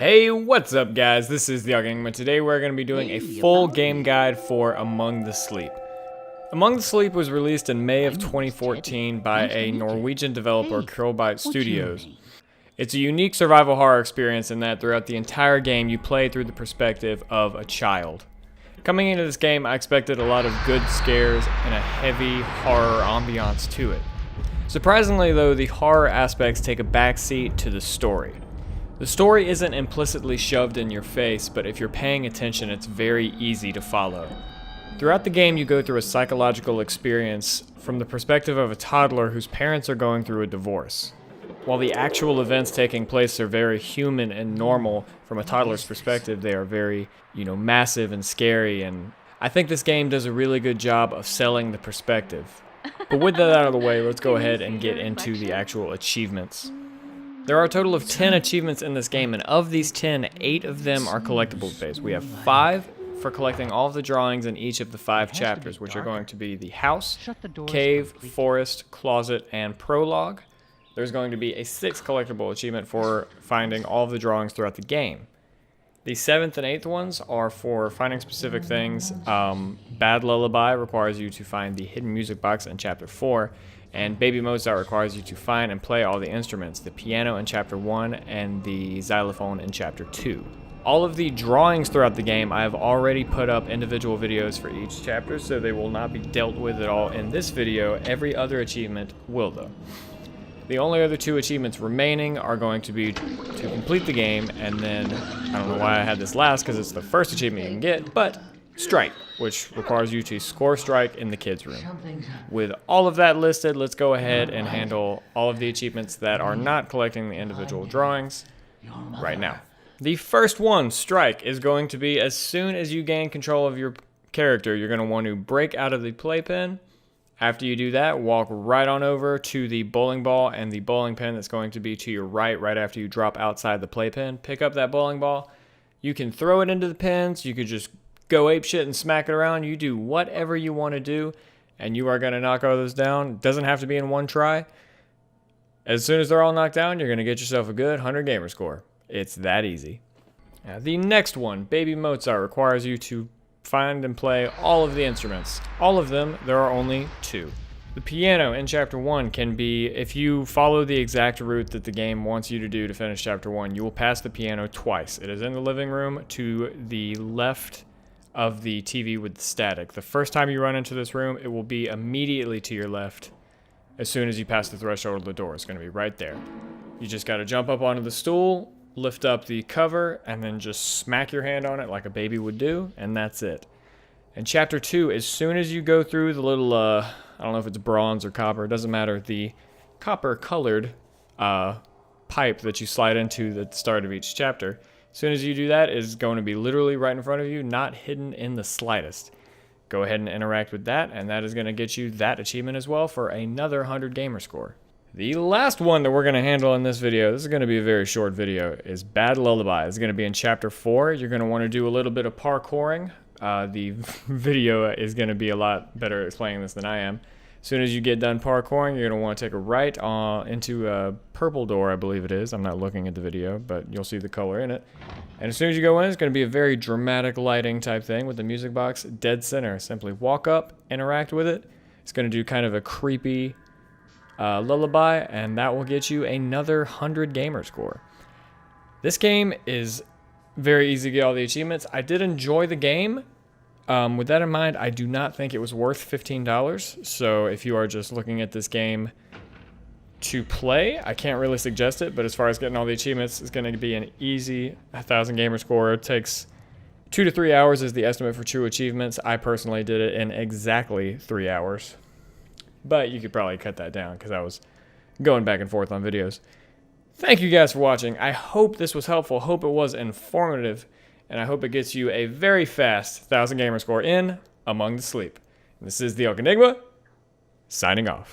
Hey, what's up guys? This is the Enigma. Today we're going to be doing a full game guide for Among the Sleep. Among the Sleep was released in May of 2014 by a Norwegian developer, Krillbite Studios. It's a unique survival horror experience in that throughout the entire game you play through the perspective of a child. Coming into this game, I expected a lot of good scares and a heavy horror ambiance to it. Surprisingly though, the horror aspects take a backseat to the story. The story isn't implicitly shoved in your face, but if you're paying attention, it's very easy to follow. Throughout the game, you go through a psychological experience from the perspective of a toddler whose parents are going through a divorce. While the actual events taking place are very human and normal, from a toddler's perspective, they are very, massive and scary, and I think this game does a really good job of selling the perspective. But with that out of the way, let's go ahead and get into the actual achievements. There are a total of 10 achievements in this game, and of these 10, 8 of them are collectibles based. We have 5 for collecting all of the drawings in each of the 5 chapters, which are going to be the house, cave, forest, closet, and prologue. There's going to be a 6th collectible achievement for finding all of the drawings throughout the game. The 7th and 8th ones are for finding specific things. Bad Lullaby requires you to find the hidden music box in chapter 4. And Baby Mozart requires you to find and play all the instruments, the piano in chapter 1 and the xylophone in chapter 2. All of the drawings throughout the game, I have already put up individual videos for each chapter, so they will not be dealt with at all in this video. Every other achievement will though. The only other 2 achievements remaining are going to be to complete the game, and then, I don't know why I had this last because it's the first achievement you can get, but Strike, which requires you to score strike in the kids' room. With all of that listed, let's go ahead and handle all of the achievements that are not collecting the individual drawings right now. The first one, Strike, is going to be as soon as you gain control of your character, you're going to want to break out of the playpen. After you do that, walk right on over to the bowling ball and the bowling pin that's going to be to your right after you drop outside the playpen. Pick up that bowling ball. You can throw it into the pins. You could just go ape shit and smack it around. You do whatever you want to do, and you are going to knock all those down. Doesn't have to be in one try. As soon as they're all knocked down, you're going to get yourself a good 100 Gamerscore. It's that easy. Now, the next one, Baby Mozart, requires you to find and play all of the instruments. All of them, there are only 2. The piano in chapter 1 can be, if you follow the exact route that the game wants you to do to finish chapter 1, you will pass the piano twice. It is in the living room to the left of the TV with the static. The first time you run into this room, it will be immediately to your left. As soon as you pass the threshold of the door, it's going to be right there. You just got to jump up onto the stool, lift up the cover, and then just smack your hand on it like a baby would do, and that's it. In chapter 2, as soon as you go through the little, I don't know if it's bronze or copper, it doesn't matter, the copper-colored pipe that you slide into at the start of each chapter, as soon as you do that, it's going to be literally right in front of you, not hidden in the slightest. Go ahead and interact with that, and that is going to get you that achievement as well for another 100 Gamerscore. The last one that we're going to handle in this video, this is going to be a very short video, is Bad Lullaby. It's going to be in chapter 4. You're going to want to do a little bit of parkouring. The video is going to be a lot better explaining this than I am. As soon as you get done parkouring, you're going to want to take a right into a purple door, I believe it is. I'm not looking at the video, but you'll see the color in it. And as soon as you go in, it's going to be a very dramatic lighting type thing with the music box dead center. Simply walk up, interact with it. It's going to do kind of a creepy lullaby, and that will get you another 100 Gamerscore. This game is very easy to get all the achievements. I did enjoy the game. With that in mind, I do not think it was worth $15, so if you are just looking at this game to play, I can't really suggest it, but as far as getting all the achievements, it's going to be an easy 1,000 Gamerscore. It takes 2 to 3 hours is the estimate for True Achievements. I personally did it in exactly 3 hours, but you could probably cut that down because I was going back and forth on videos. Thank you guys for watching. I hope this was helpful, hope it was informative, and I hope it gets you a very fast 1,000 Gamerscore in Among the Sleep. And this is the Enigma, signing off.